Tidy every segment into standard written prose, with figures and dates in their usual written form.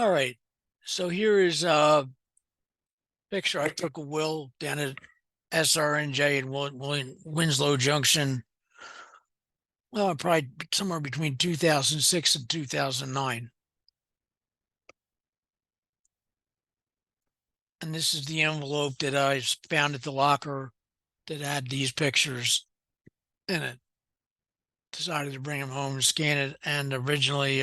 All right. So here is a picture I took of Will down at SRNJ in Winslow Junction. Well, probably somewhere between 2006 and 2009. And this is the envelope that I found at the locker that had these pictures in it. Decided to bring them home and scan it. And originally,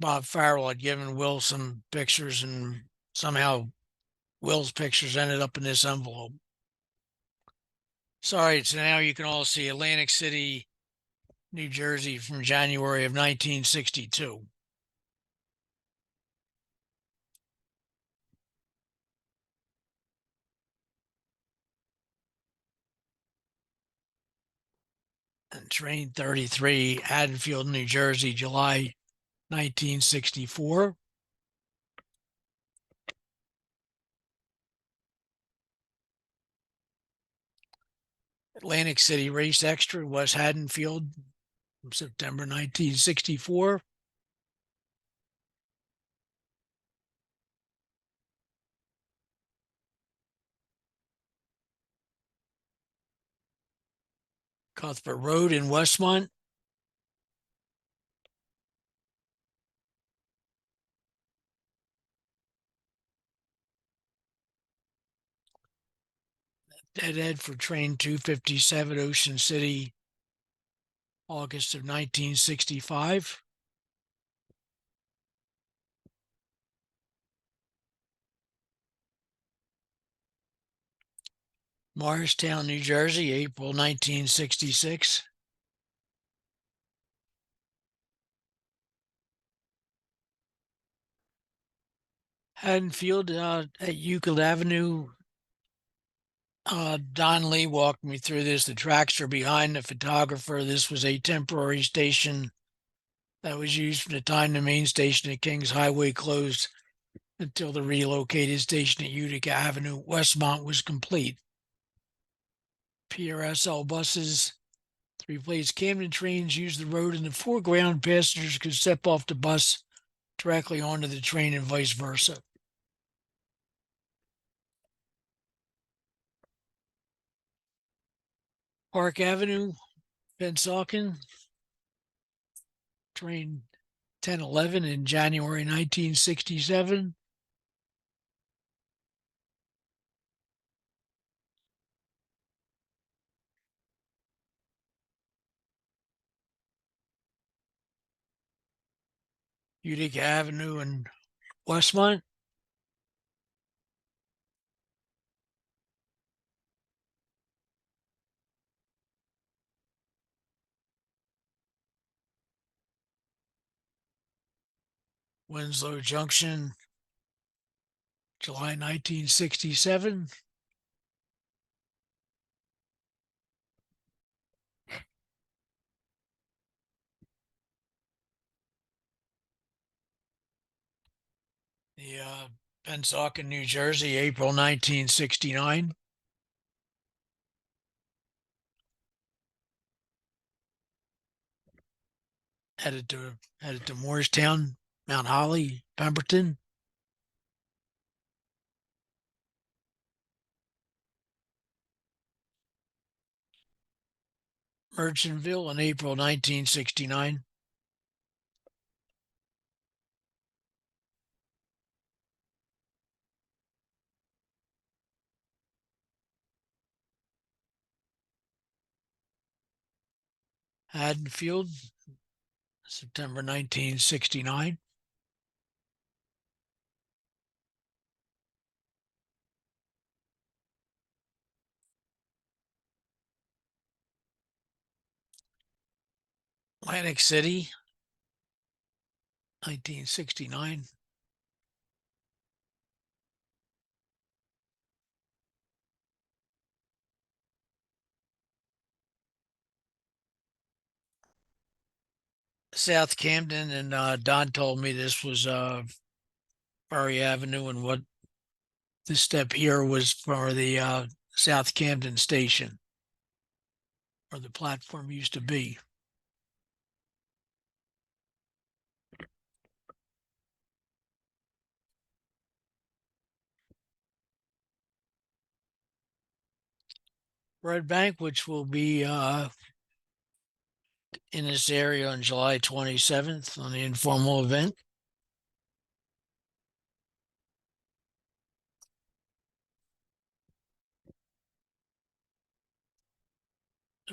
Bob Farrell had given Will some pictures, and somehow Will's pictures ended up in this envelope. Sorry, so now you can all see Atlantic City, New Jersey from January of 1962. And Train 33, Haddonfield, New Jersey, July 1964. Atlantic City Race Extra, West Haddonfield, from September 1964. Cuthbert Road in Westmont. Deadhead for Train 257, Ocean City, August of 1965. Morristown, New Jersey, April 1966. Haddonfield at Euclid Avenue. Don Lee walked me through this. The tracks are behind the photographer. This was a temporary station that was used from the time the main station at Kings Highway closed until the relocated station at Utica Avenue, Westmont, was complete. PRSL buses, three-place Camden trains used the road in the foreground. Passengers could step off the bus directly onto the train and vice versa. Park Avenue, Pennsauken, train 1011 in January 1967. Utica Avenue in Westmont. Winslow Junction, July 1967. The Pennsauken, New Jersey, April 1969. Headed to Morristown, Mount Holly, Pemberton. Merchantville in April 1969. Haddonfield, September 1969. Atlantic City, 1969. South Camden, and Don told me this was Ferry Avenue, and what this step here was for the South Camden station, where the platform used to be. Red Bank, which will be in this area on July 27th on the informal event.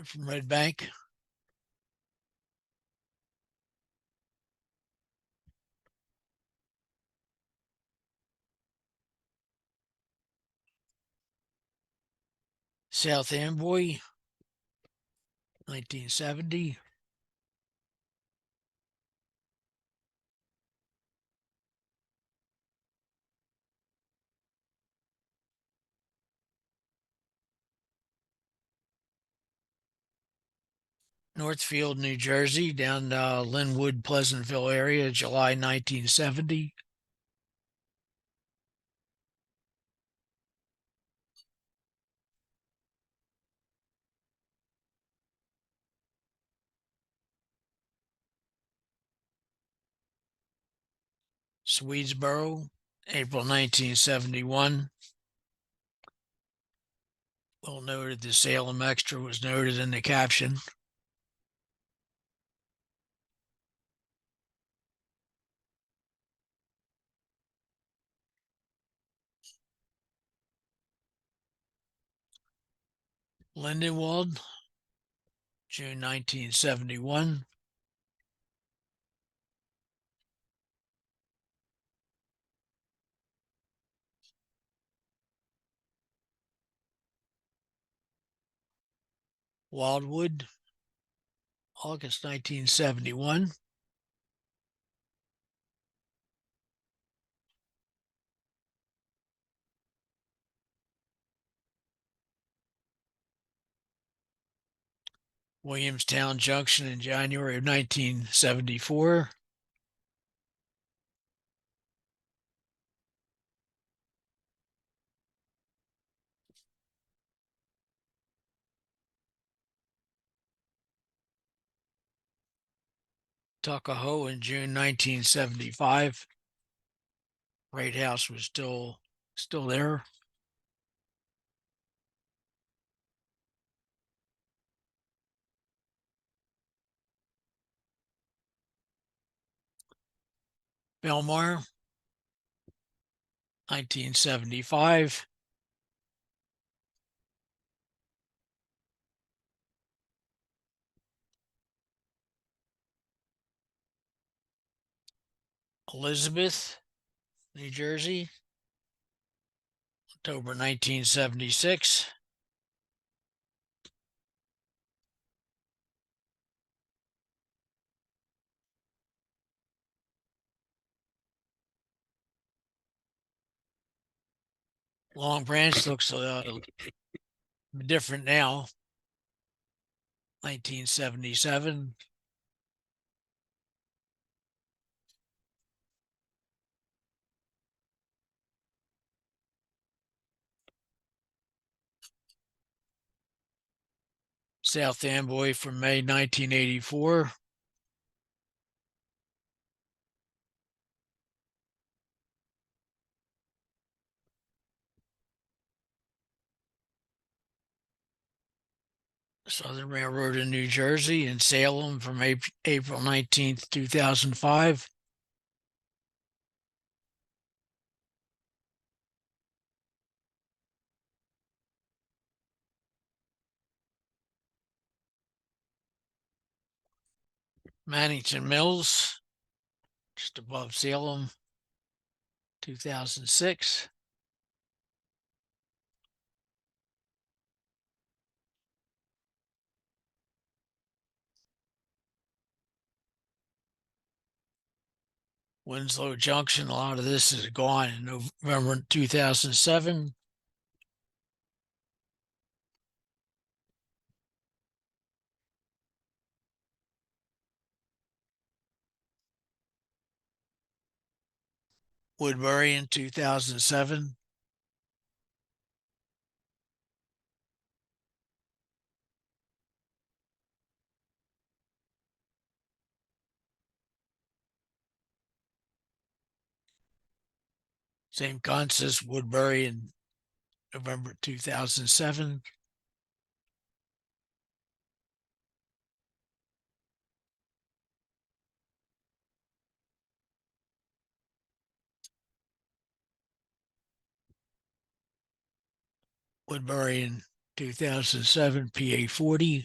From Red Bank. South Amboy, 1970. Northfield, New Jersey, down Linwood, Pleasantville area, July 1970. Swedesboro, April 1971. Well noted, the Salem Extra was noted in the caption. Lindenwold, June 1971. Wildwood, August 1971. Williamstown Junction in January of 1974. Tuckahoe in June 1975. Great House was still there. Belmar, 1975. Elizabeth, New Jersey, October 1976. Long Branch looks different now. 1977. South Amboy from May 1984. Southern Railroad in New Jersey and Salem from April 19th, 2005. Mannington Mills, just above Salem, 2006. Winslow Junction, a lot of this is gone in November 2007. Woodbury in 2007. St. Constance, Woodbury in November 2007. Woodbury in 2007, PA 40.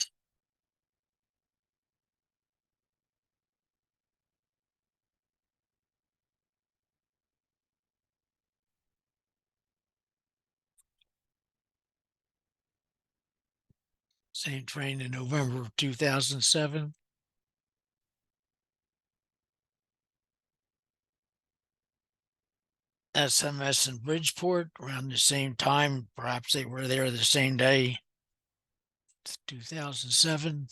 Same train in November of 2007. SMS in Bridgeport around the same time. Perhaps they were there the same day. 2007.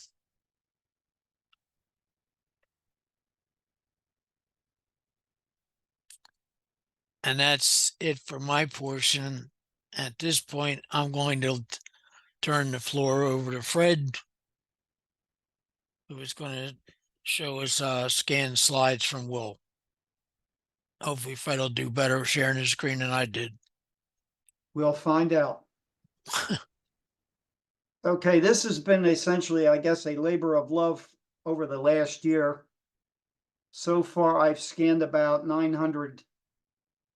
And that's it for my portion. At this point, I'm going to turn the floor over to Fred, who is going to show us scanned slides from Will. Hopefully Fred will do better sharing his screen than I did. We'll find out. Okay, this has been essentially, I guess, a labor of love over the last year. So far, I've scanned about 900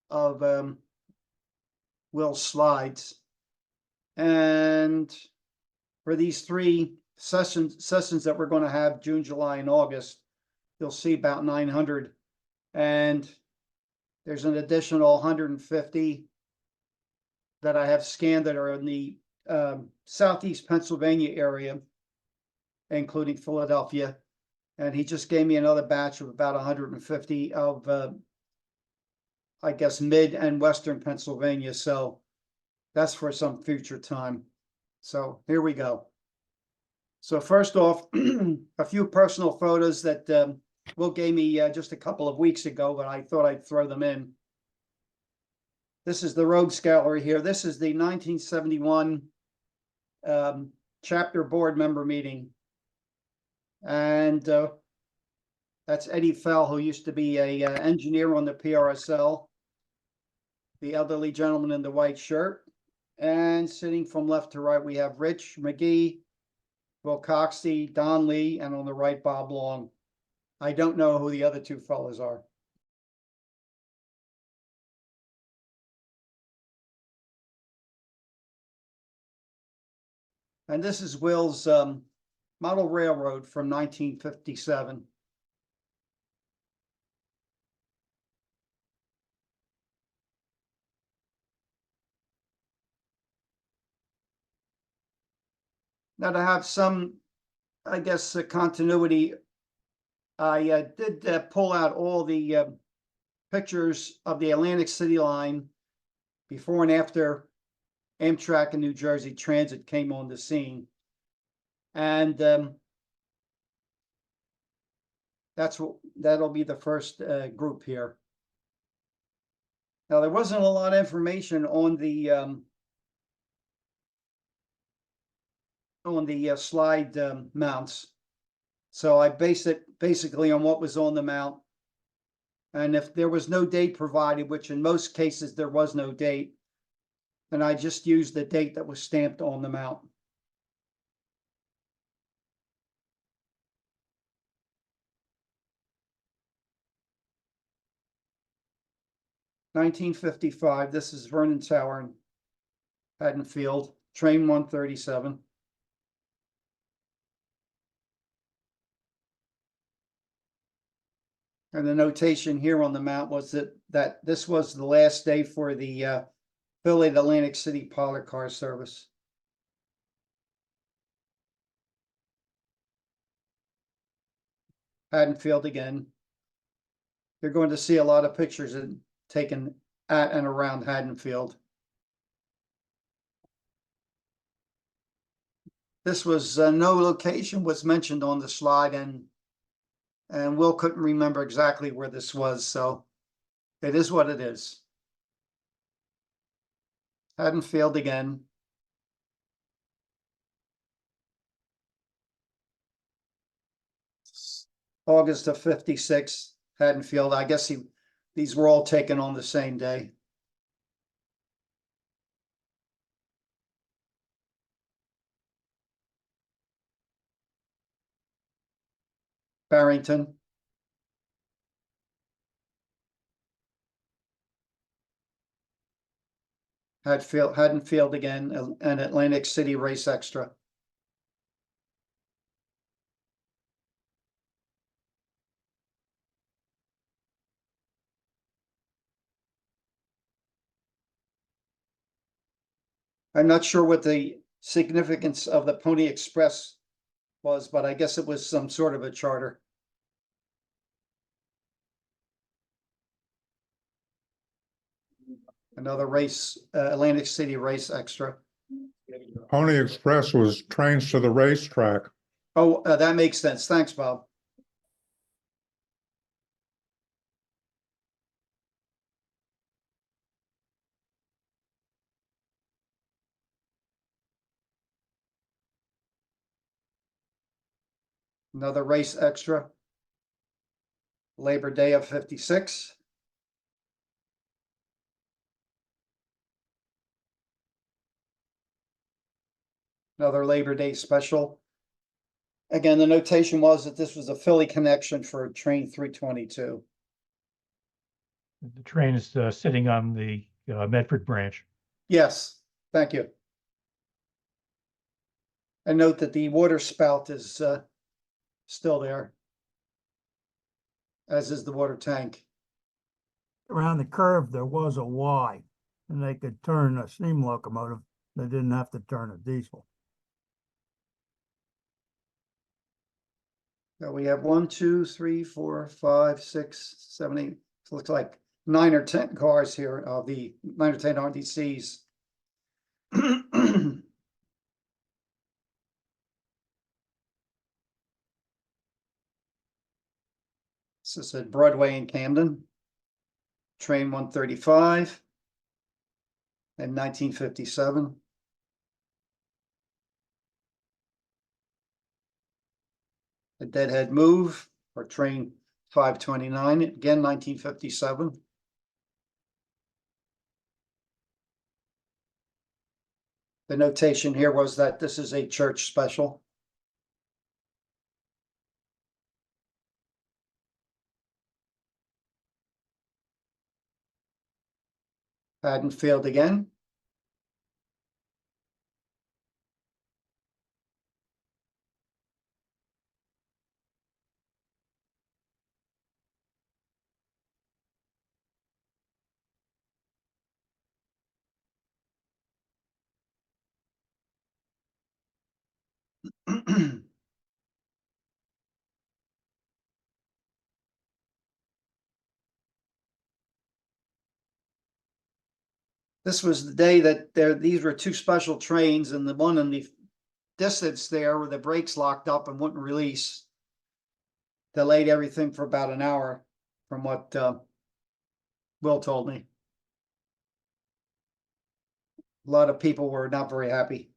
of Will's slides. And for these three sessions that we're going to have, June, July, and August, you'll see about 900. And there's an additional 150 that I have scanned that are in the Southeast Pennsylvania area, including Philadelphia. And he just gave me another batch of about 150 of, I guess, mid and Western Pennsylvania. So that's for some future time. So here we go. So first off, a few personal photos that Will gave me just a couple of weeks ago, but I thought I'd throw them in. This is the Rogues Gallery here. This is the 1971 chapter board member meeting. And that's Eddie Fell, who used to be a engineer on the PRSL, the elderly gentleman in the white shirt. And sitting from left to right, we have Rich McGee, Will Coxey, Don Lee, and on the right, Bob Long. I don't know who the other two fellows are. And this is Will's model railroad from 1957. Now, to have some, I guess, continuity, I did pull out all the pictures of the Atlantic City line before and after Amtrak and New Jersey Transit came on the scene. And that'll be the first group here. Now, there wasn't a lot of information on the slide mounts. So I based it basically on what was on the mount. And if there was no date provided, which in most cases there was no date, then I just used the date that was stamped on the mount. (1955). This is Vernon Tower in Haddonfield, train 137. And the notation here on the mount was that this was the last day for the Philly to Atlantic City pilot car service. Haddonfield again. You're going to see a lot of pictures taken at and around Haddonfield. This was no location was mentioned on the slide, and Will couldn't remember exactly where this was, so it is what it is. Haddonfield again. August of 56, Haddonfield. I guess these were all taken on the same day. Barrington. hadn't failed again, and Atlantic City Race Extra. I'm not sure what the significance of the Pony Express was, but I guess it was some sort of a charter. Another race, Atlantic City Race Extra. Pony Express was trains to the racetrack. Oh, that makes sense. Thanks, Bob. Another race extra. Labor Day of 56. Another Labor Day special. Again, the notation was that this was a Philly connection for train 322. The train is sitting on the Medford branch. Yes, thank you. And note that the water spout is still there, as is the water tank. Around the curve, there was a Y, and they could turn a steam locomotive. They didn't have to turn a diesel. So we have 1, 2, 3, 4, 5, 6, 7, 8. It looks like 9 or 10 cars here of the 9 or 10 RDCs. This is at Broadway in Camden. Train 135 in 1957. The Deadhead Move for train 529, again 1957. The notation here was that this is a church special. Hadn't failed again. This was the day that these were two special trains, and the one in the distance there where the brakes locked up and wouldn't release delayed everything for about an hour, from what Will told me. A lot of people were not very happy.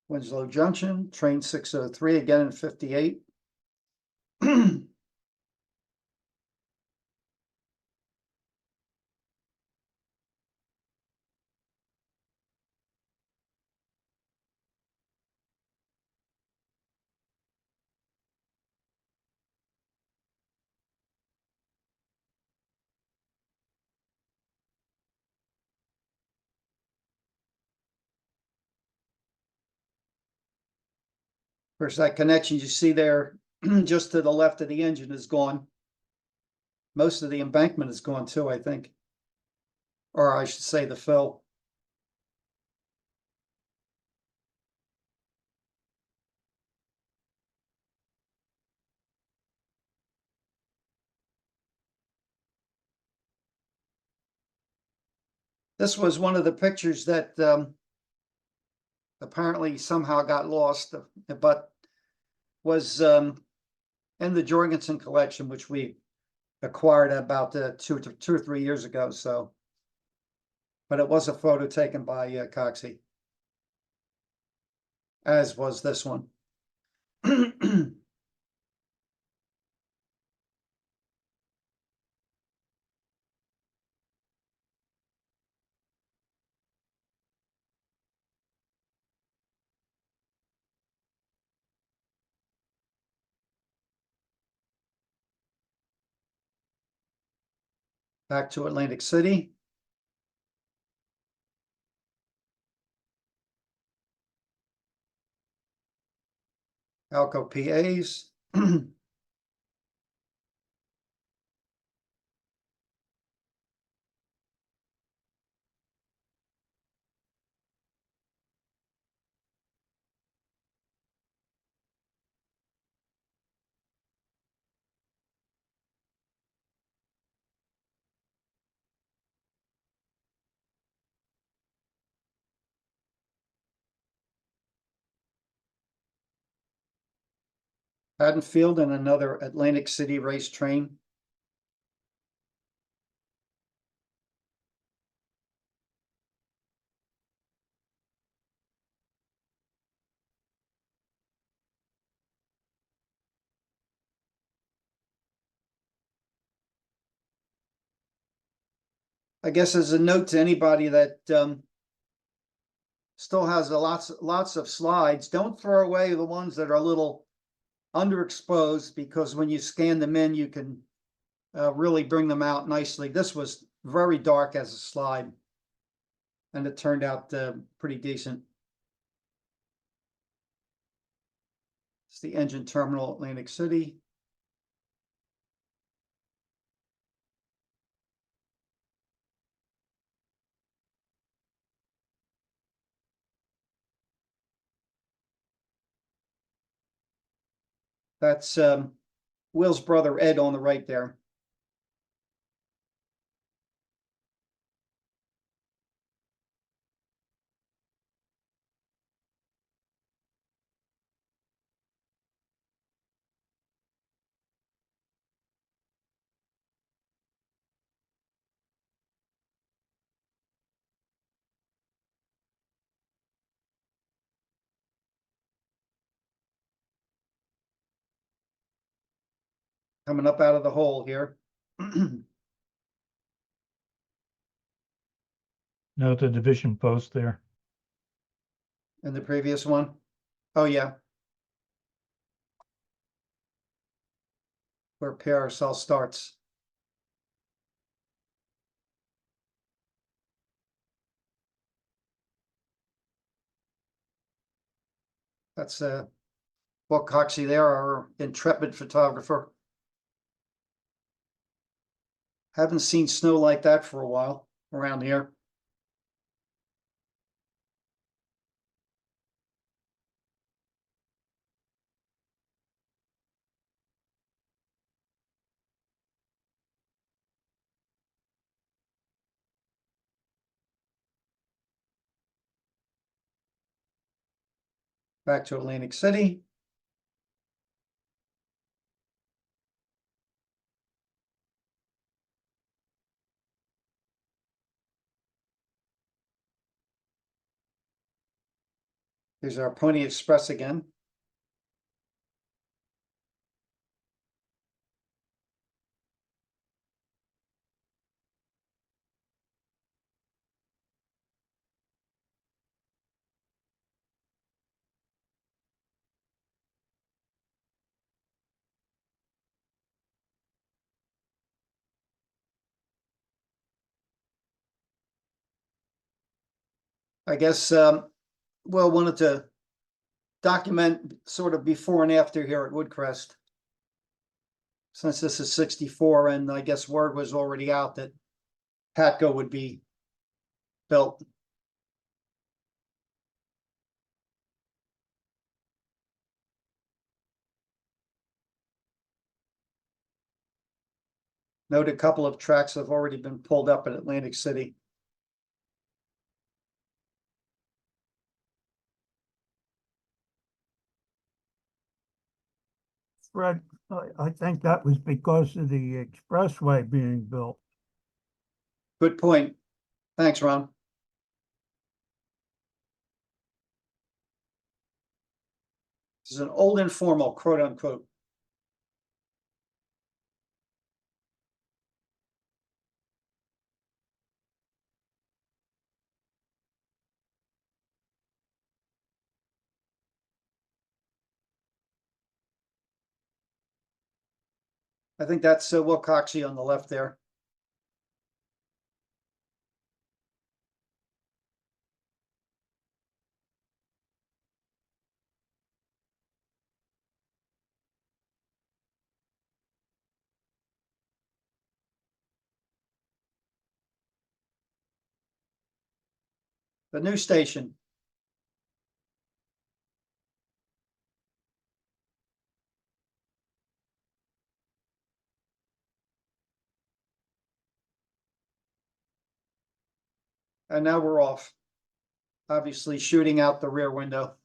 Winslow Junction, train 603, again in 58. Of course, that connection you see there just to the left of the engine is gone. Most of the embankment is gone too, I think. Or I should say the fill. This was one of the pictures that apparently somehow got lost, but was in the Jorgensen collection, which we acquired about 2 or 3 years ago. So, but it was a photo taken by Coxey, as was this one. Back to Atlantic City. Alco PAs. Haddonfield and another Atlantic City race train. I guess as a note to anybody that still has lots of slides, don't throw away the ones that are a little underexposed, because when you scan them in, you can really bring them out nicely. This was very dark as a slide, and it turned out pretty decent. It's the engine terminal, Atlantic City. That's Will's brother Ed on the right there. Coming up out of the hole here. Note the division post there. In the previous one. Oh, yeah. Where Paracel starts. That's Will Coxey there, our intrepid photographer. Haven't seen snow like that for a while around here. Back to Atlantic City. Here's our Pony Express again. I guess Will wanted to document sort of before and after here at Woodcrest. Since this is 64, and I guess word was already out that Patco would be built. Note a couple of tracks have already been pulled up at Atlantic City. Fred, I think that was because of the expressway being built. Good point. Thanks, Ron. This is an old informal, quote unquote. I think that's Will Coxey on the left there. The new station. And now we're off. Obviously shooting out the rear window.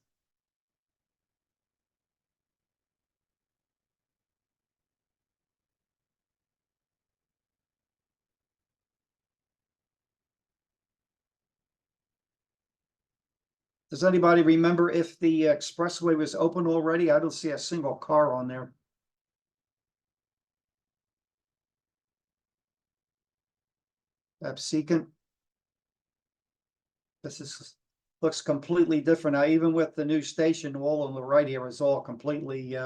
Does anybody remember if the expressway was open already? I don't see a single car on there. Absecant. Looks completely different now, even with the new station wall on the right here is all completely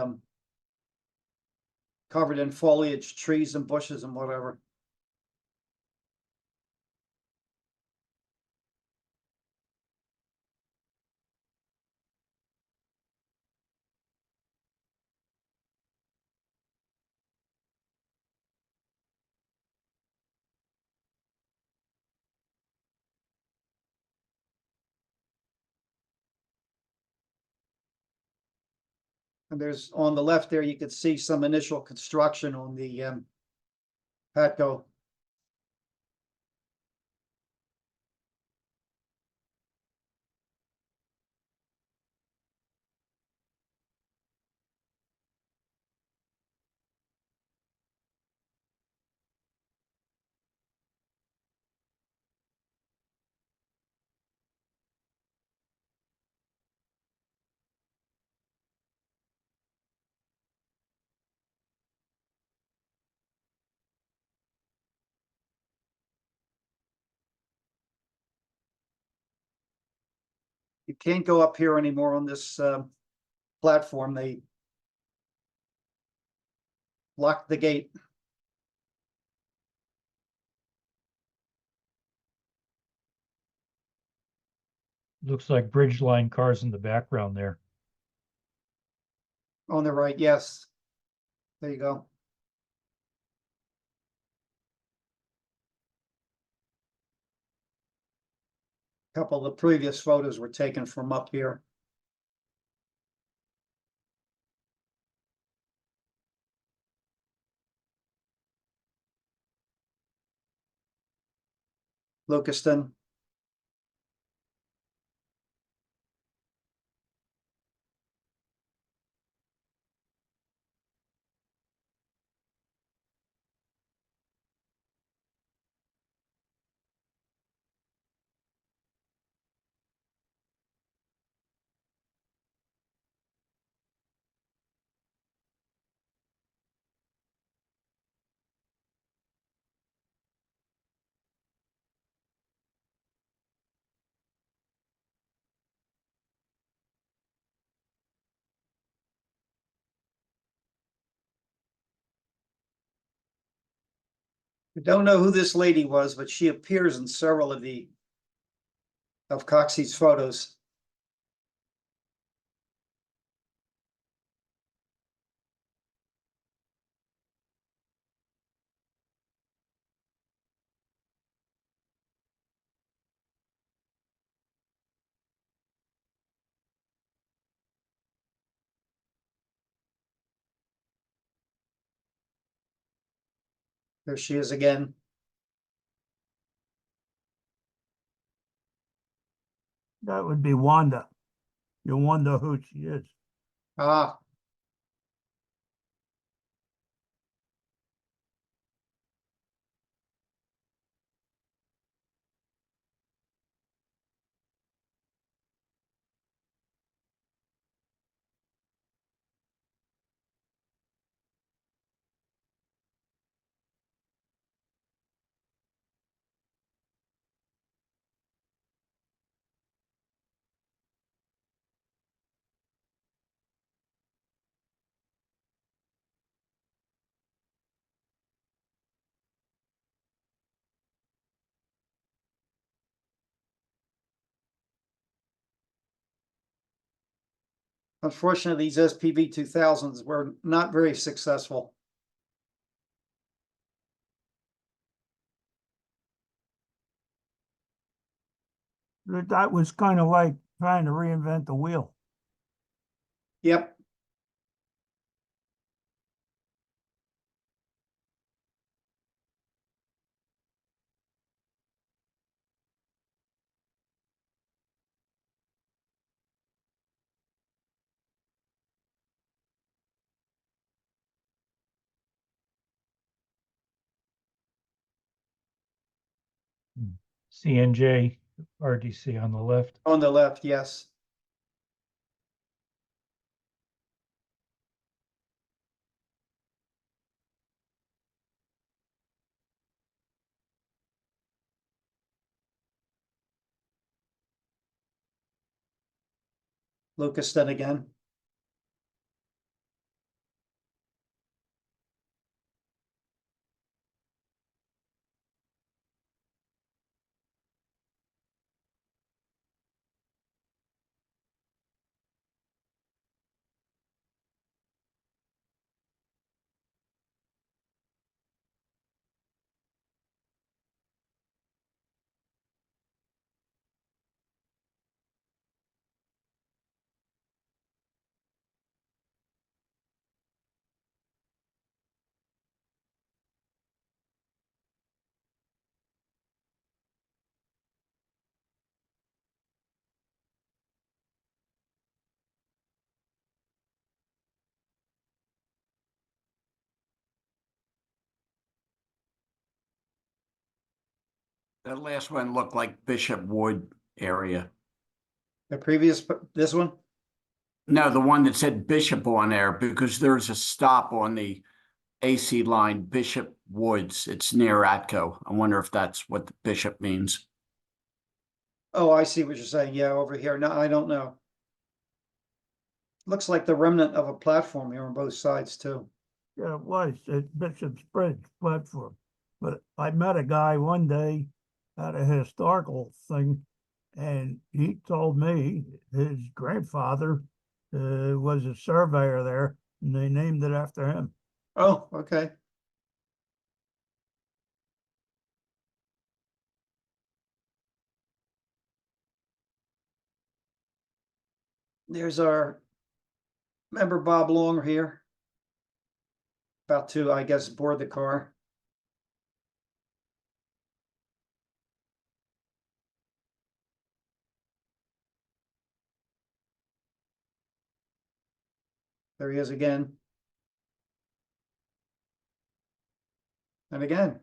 covered in foliage, trees and bushes and whatever. And there's on the left there, you could see some initial construction on the Patco. You can't go up here anymore on this platform. They locked the gate. Looks like bridge line cars in the background there. On the right, yes. There you go. A couple of the previous photos were taken from up here. Lucaston. I don't know who this lady was, but she appears in several of Coxey's photos. There she is again. That would be Wanda. You wonder who she is. Ah, unfortunately, these SPV 2000s were not very successful. That was kind of like trying to reinvent the wheel. Yep. CNJ, RDC on the left. On the left, yes. Lucas then again. That last one looked like Bishop Wood area. The previous, this one? No, the one that said Bishop on there, because there's a stop on the AC line, Bishop Woods. It's near Atco. I wonder if that's what the Bishop means. Oh, I see what you're saying. Yeah, over here. No, I don't know. Looks like the remnant of a platform here on both sides too. Yeah, it was at Bishop's Bridge platform. But I met a guy one day at a historical thing, and he told me his grandfather was a surveyor there, and they named it after him. Oh, okay. There's our member Bob Long here. About to, I guess, board the car. There he is again. And again.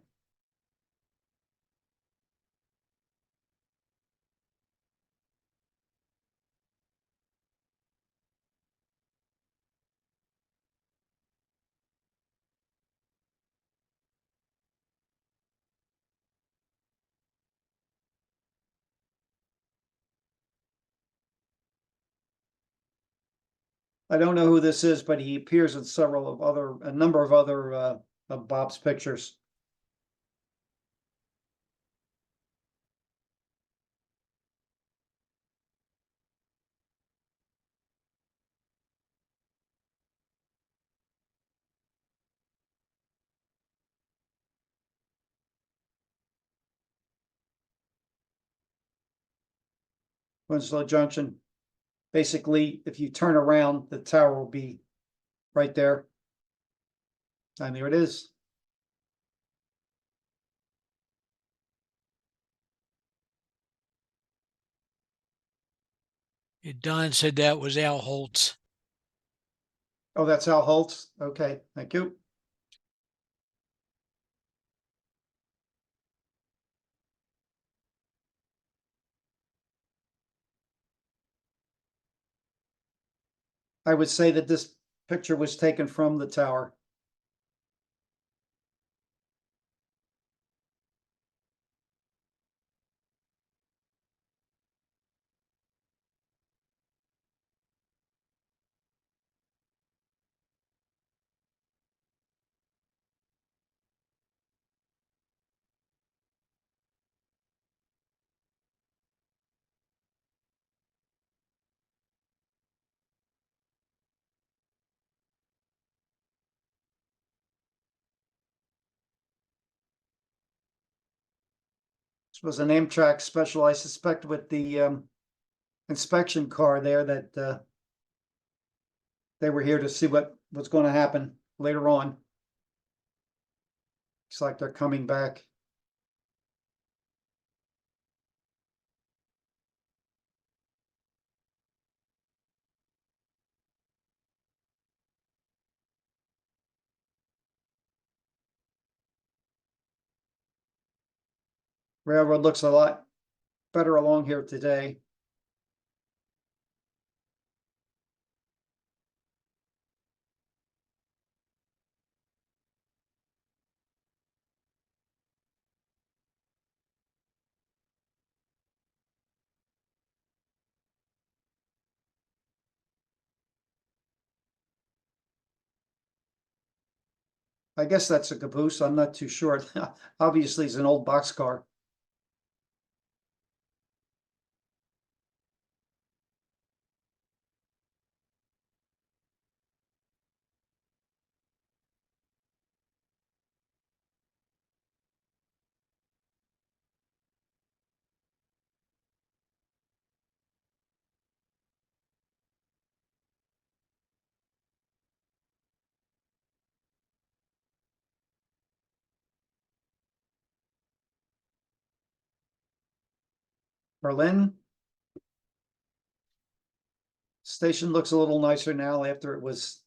I don't know who this is, but he appears in a number of other of Bob's pictures. Winslow Junction. Basically, if you turn around, the tower will be right there. And there it is. Don said that was Al Holtz. Oh, that's Al Holtz. Okay, thank you. I would say that this picture was taken from the tower. This was an Amtrak special, I suspect, with the inspection car there that they were here to see what's going to happen later on. Looks like they're coming back. Railroad looks a lot better along here today. I guess that's a caboose. I'm not too sure. Obviously, it's an old boxcar. Berlin. Station looks a little nicer now after it was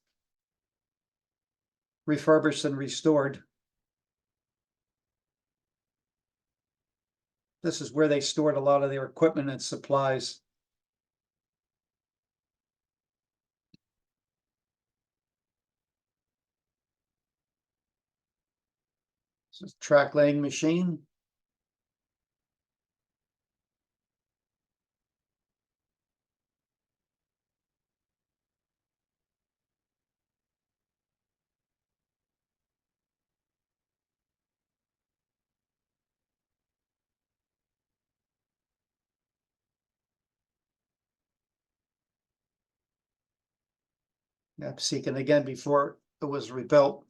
refurbished and restored. This is where they stored a lot of their equipment and supplies. This is a track laying machine. Seeking again before it was rebuilt.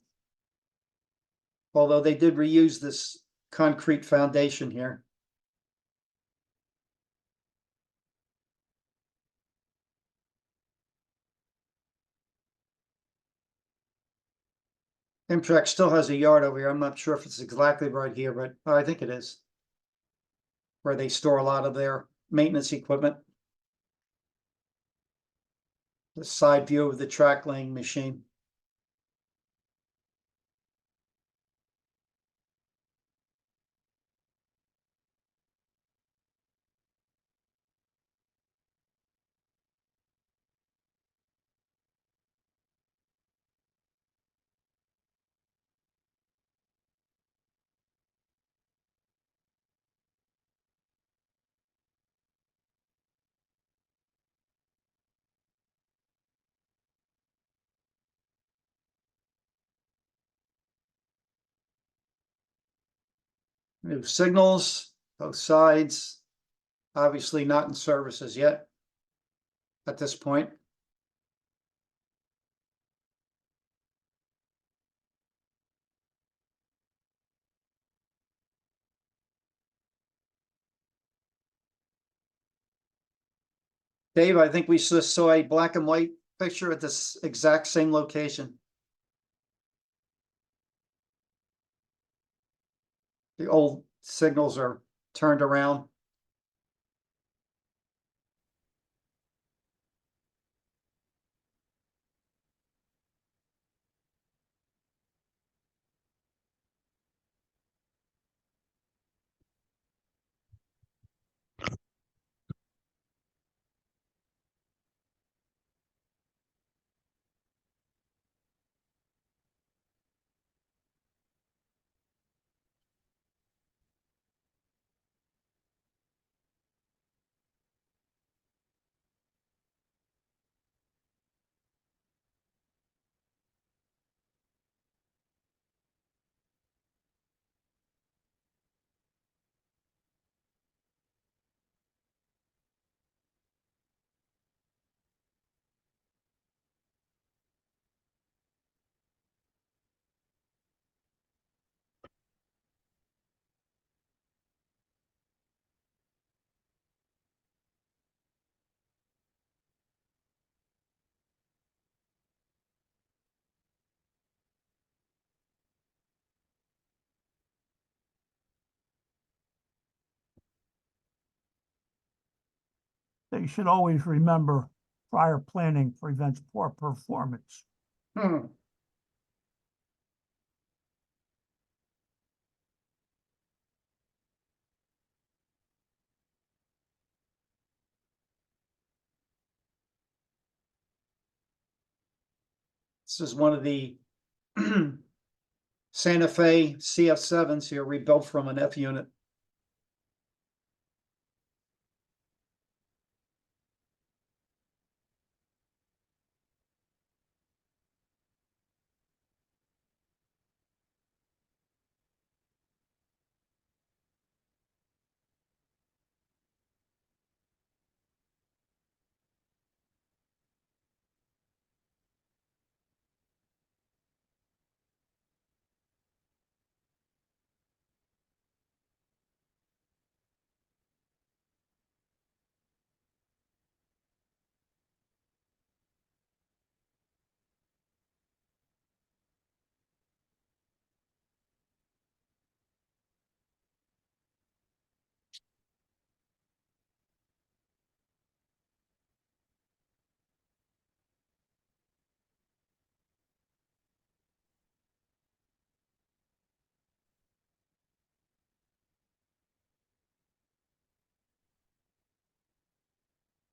Although they did reuse this concrete foundation here. Amtrak still has a yard over here. I'm not sure if it's exactly right here, but I think it is. Where they store a lot of their maintenance equipment. The side view of the track laying machine. New signals, both sides. Obviously not in services yet at this point. Dave, I think we just saw a black and white picture at this exact same location. The old signals are turned around. they should always remember prior planning prevents poor performance. Hmm. This is one of the Santa Fe CF7s here, rebuilt from an F unit.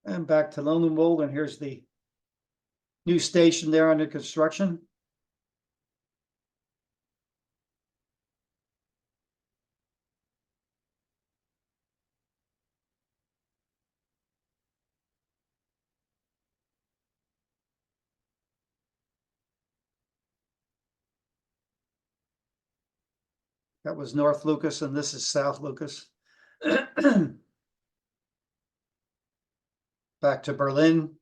And back to Lindenwold, and here's the new station there under construction. That was North Lucas, and this is South Lucas. Back to Berlin.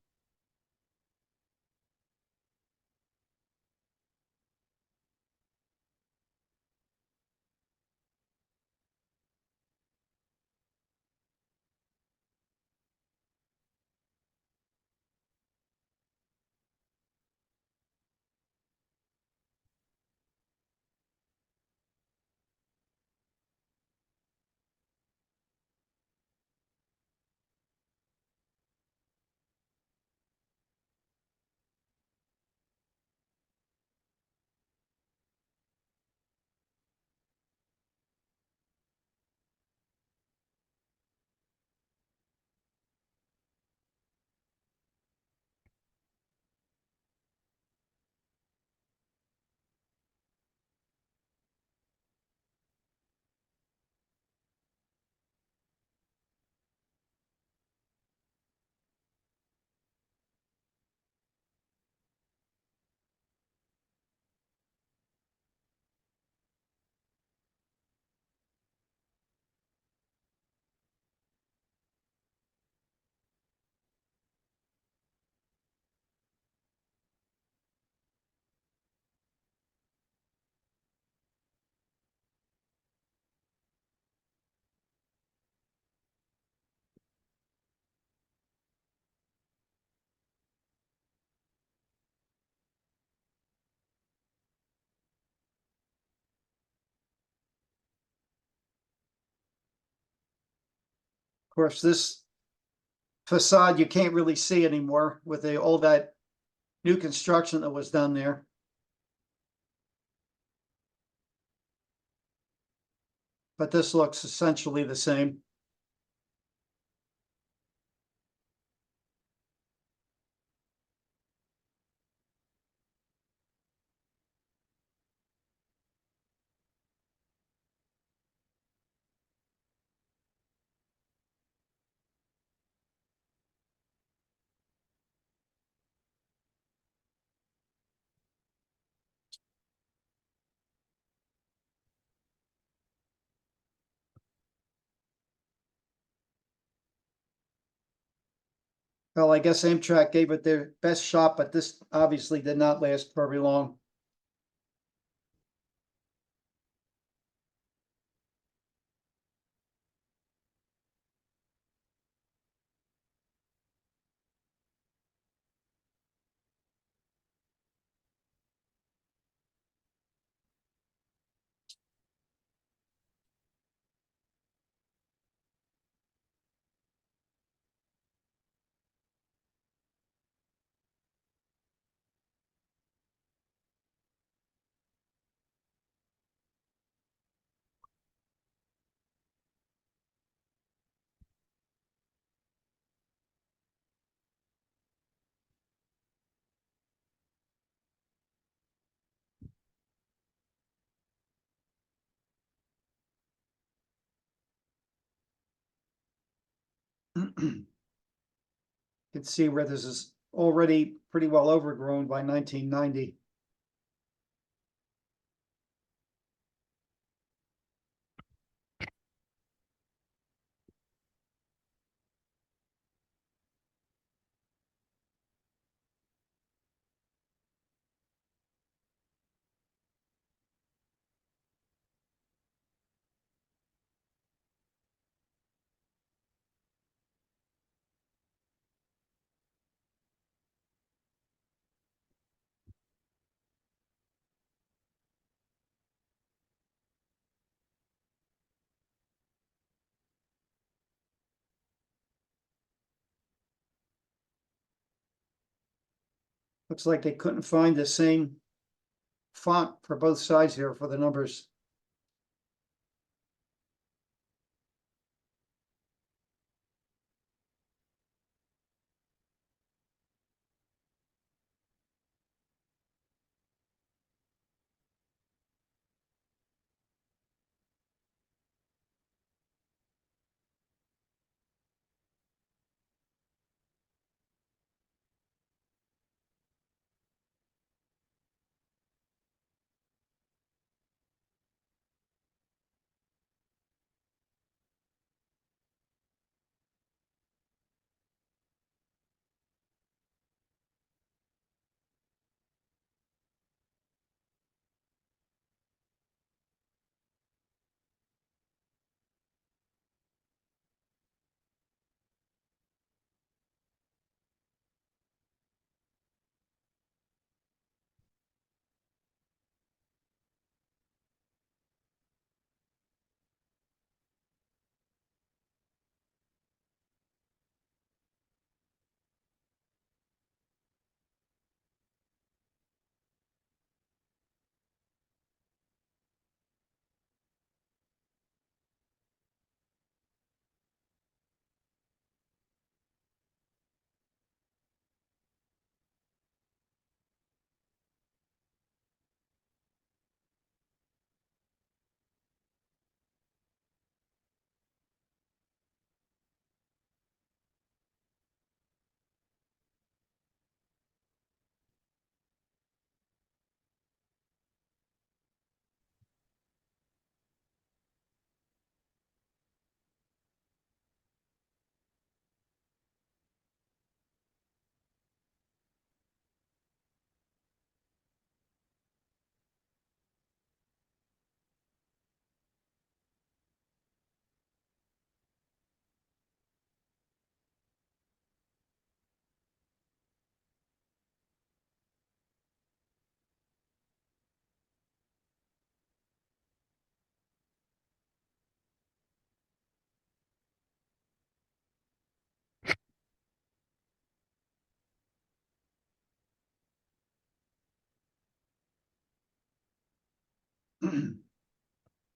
Of course, this facade you can't really see anymore with all that new construction that was done there. But this looks essentially the same. Well, I guess Amtrak gave it their best shot, but this obviously did not last very long. You can see where this is already pretty well overgrown by 1990. Looks like they couldn't find the same font for both sides here for the numbers.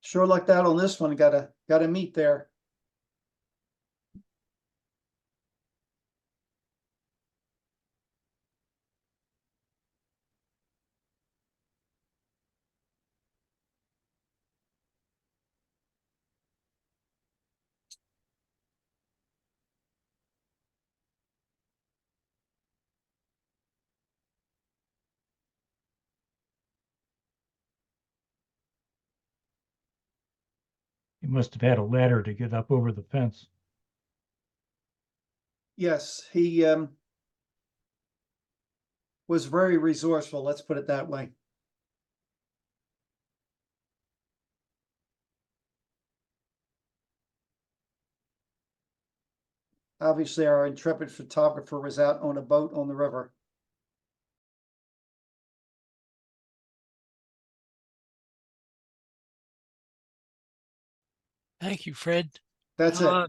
Sure lucked out on this one. Got a meet there. He must have had a ladder to get up over the fence. Yes, he was very resourceful, let's put it that way. Obviously, our intrepid photographer was out on a boat on the river. Thank you, Fred. That's it.